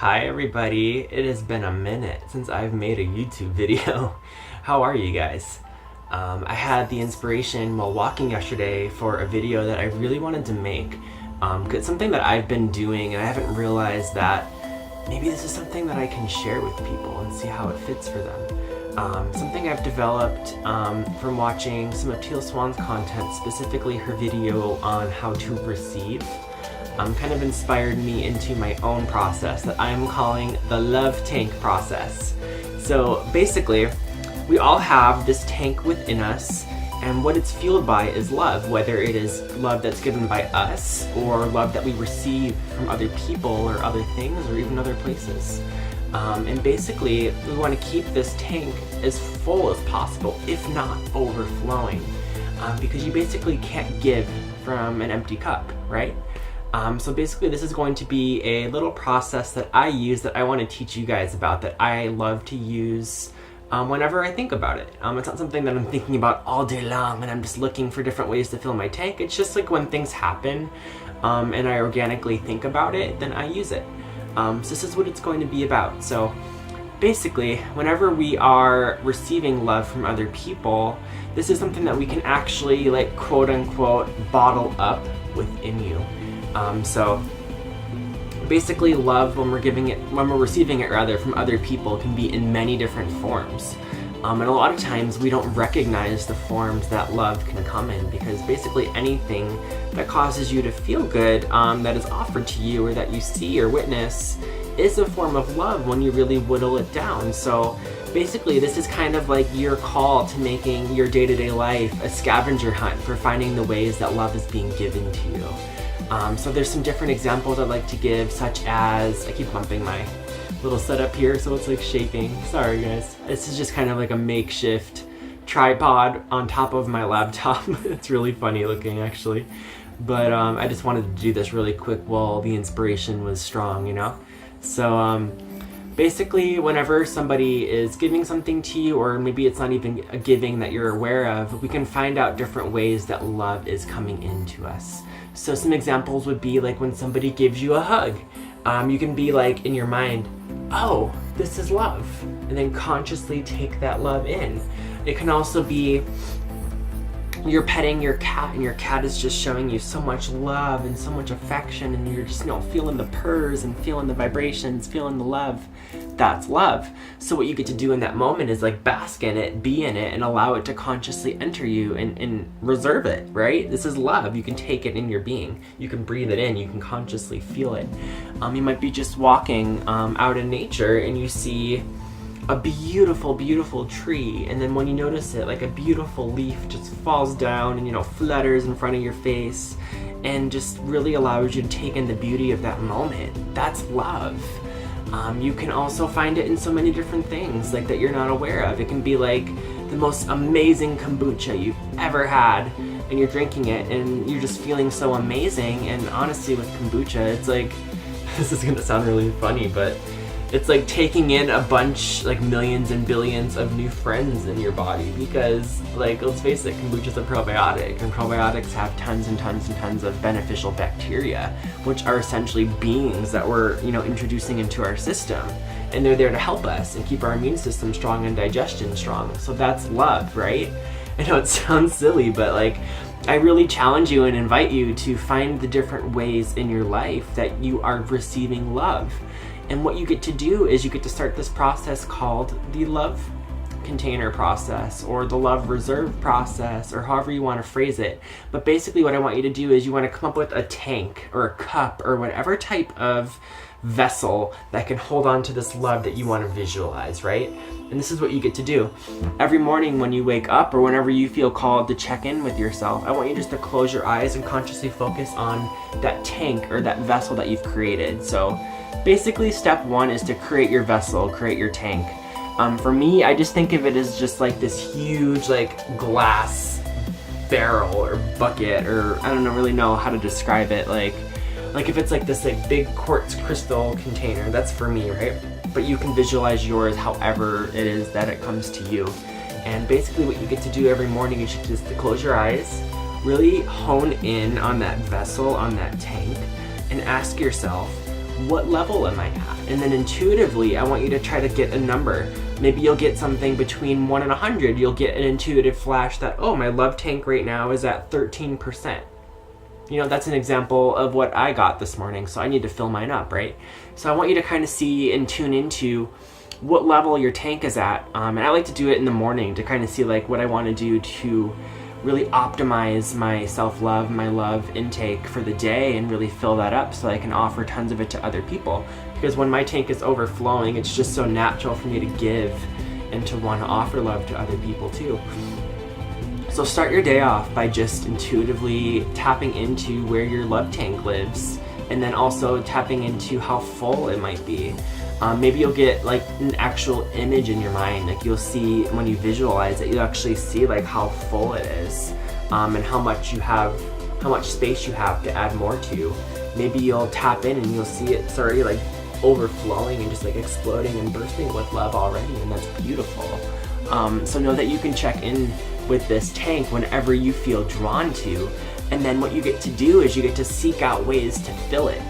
Hi everybody, it has been a minute since I've made a YouTube video. How are you guys? I had the inspiration while walking yesterday for a video that I really wanted to make. It's something that I've been doing and I haven't realized that maybe this is something that I can share with people and see how it fits for them. Something I've developed from watching some of Teal Swan's content, specifically her video on how to receive. Kind of inspired me into my own process that I'm calling the love tank process. So basically, we all have this tank within us, and what it's fueled by is love, whether it is love that's given by us or love that we receive from other people or other things or even other places. And basically, we want to keep this tank as full as possible, if not overflowing, because you basically can't give from an empty cup, right? So basically this is going to be a little process that I use that I want to teach you guys about, that I love to use whenever I think about it. It's not something that I'm thinking about all day long and I'm just looking for different ways to fill my tank. It's just like when things happen and I organically think about it, then I use it. So this is what it's going to be about. So basically, whenever we are receiving love from other people, this is something that we can actually, like, quote unquote bottle up within you. So basically, love, when we're receiving it rather from other people, can be in many different forms. And a lot of times we don't recognize the forms that love can come in, because basically anything that causes you to feel good, that is offered to you or that you see or witness, is a form of love when you really whittle it down. So basically, this is kind of like your call to making your day-to-day life a scavenger hunt for finding the ways that love is being given to you. So there's some different examples I'd like to give, such as, I keep bumping my little setup here so it's like shaking. Sorry guys. This is just kind of like a makeshift tripod on top of my laptop. It's really funny looking actually. But I just wanted to do this really quick while the inspiration was strong, you know? So basically, whenever somebody is giving something to you, or maybe it's not even a giving that you're aware of, we can find out different ways that love is coming into us. So some examples would be like when somebody gives you a hug. You can be like in your mind, oh, this is love, and then consciously take that love in. It can also be you're petting your cat and your cat is just showing you so much love and so much affection, and you're just, feeling the purrs and feeling the vibrations, feeling the love. That's love. So what you get to do in that moment is like bask in it, be in it, and allow it to consciously enter you and reserve it, right? This is love. You can take it in your being. You can breathe it in. You can consciously feel it. You might be just walking out in nature and you see a beautiful, beautiful tree, and then when you notice it, like a beautiful leaf just falls down and flutters in front of your face and just really allows you to take in the beauty of that moment. That's love. You can also find it in so many different things like that you're not aware of. It can be like the most amazing kombucha you've ever had, and you're drinking it and you're just feeling so amazing. And honestly, with kombucha, it's like, this is gonna sound really funny, but it's like taking in a bunch, like millions and billions of new friends in your body, because, like, let's face it, kombucha is a probiotic, and probiotics have tons and tons and tons of beneficial bacteria, which are essentially beings that we're, introducing into our system, and they're there to help us and keep our immune system strong and digestion strong. So that's love, right? I know it sounds silly, but like, I really challenge you and invite you to find the different ways in your life that you are receiving love. And what you get to do is you get to start this process called the love container process, or the love reserve process, or however you want to phrase it. But basically what I want you to do is you want to come up with a tank or a cup or whatever type of vessel that can hold on to this love that you want to visualize, right? And this is what you get to do. Every morning when you wake up, or whenever you feel called to check in with yourself, I want you just to close your eyes and consciously focus on that tank or that vessel that you've created. So basically, step one is to create your vessel, create your tank. For me, I just think of it as just like this huge, like, glass barrel or bucket, or I don't really know how to describe it. Like if it's like this like big quartz crystal container, that's for me, right? But you can visualize yours however it is that it comes to you. And basically what you get to do every morning is you just close your eyes, really hone in on that vessel, on that tank, and ask yourself, what level am I at? And then intuitively, I want you to try to get a number. Maybe you'll get something between 1 and 100. You'll get an intuitive flash that, oh, my love tank right now is at 13%. You know, that's an example of what I got this morning, so I need to fill mine up, right? So I want you to kind of see and tune into what level your tank is at. And I like to do it in the morning to kind of see like what I want to do to really optimize my self-love, my love intake for the day, and really fill that up so I can offer tons of it to other people. Because when my tank is overflowing, it's just so natural for me to give and to want to offer love to other people too. So start your day off by just intuitively tapping into where your love tank lives, and then also tapping into how full it might be. Maybe you'll get like an actual image in your mind, like you'll see when you visualize it, you'll actually see like how full it is, and how much space you have to add more to. Maybe you'll tap in and you'll see it's already like overflowing and just like exploding and bursting with love already, and that's beautiful. So know that you can check in with this tank whenever you feel drawn to, and then what you get to do is you get to seek out ways to fill it.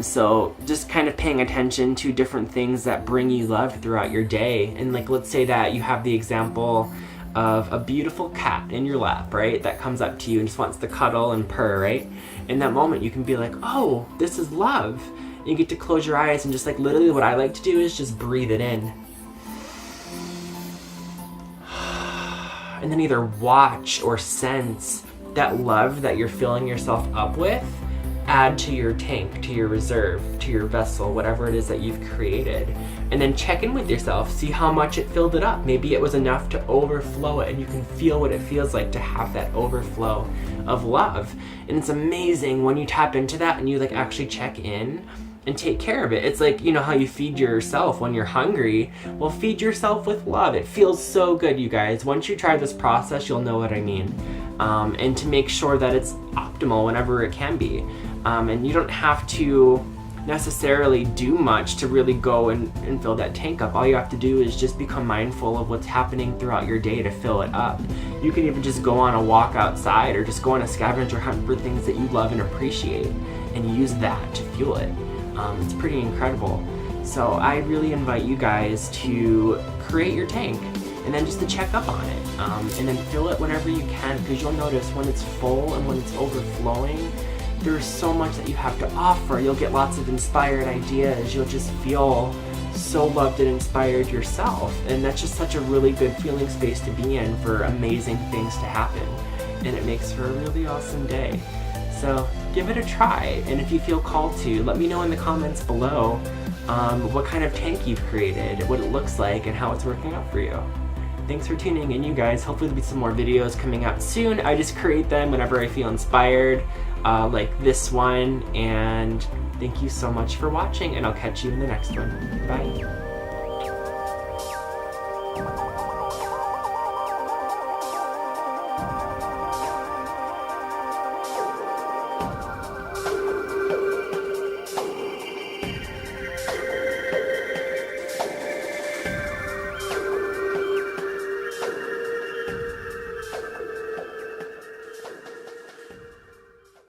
So just kind of paying attention to different things that bring you love throughout your day. And like, let's say that you have the example of a beautiful cat in your lap, right? That comes up to you and just wants to cuddle and purr, right? In that moment, you can be like, oh, this is love. And you get to close your eyes and just like literally what I like to do is just breathe it in. And then either watch or sense that love that you're filling yourself up with add to your tank, to your reserve, to your vessel, whatever it is that you've created. And then check in with yourself, see how much it filled it up. Maybe it was enough to overflow it, and you can feel what it feels like to have that overflow of love. And it's amazing when you tap into that and you like actually check in and take care of it. It's like, you know how you feed yourself when you're hungry? Well, feed yourself with love. It feels so good, you guys. Once you try this process, you'll know what I mean. And to make sure that it's optimal whenever it can be. And you don't have to necessarily do much to really go and fill that tank up. All you have to do is just become mindful of what's happening throughout your day to fill it up. You can even just go on a walk outside or just go on a scavenger hunt for things that you love and appreciate and use that to fuel it. It's pretty incredible. So I really invite you guys to create your tank and then just to check up on it, and then fill it whenever you can, because you'll notice when it's full and when it's overflowing, there's so much that you have to offer. You'll get lots of inspired ideas. You'll just feel so loved and inspired yourself, and that's just such a really good feeling space to be in for amazing things to happen, and it makes for a really awesome day. So give it a try, and if you feel called to, let me know in the comments below what kind of tank you've created, what it looks like, and how it's working out for you. Thanks for tuning in, you guys. Hopefully there'll be some more videos coming out soon. I just create them whenever I feel inspired, like this one, and thank you so much for watching, and I'll catch you in the next one. Bye.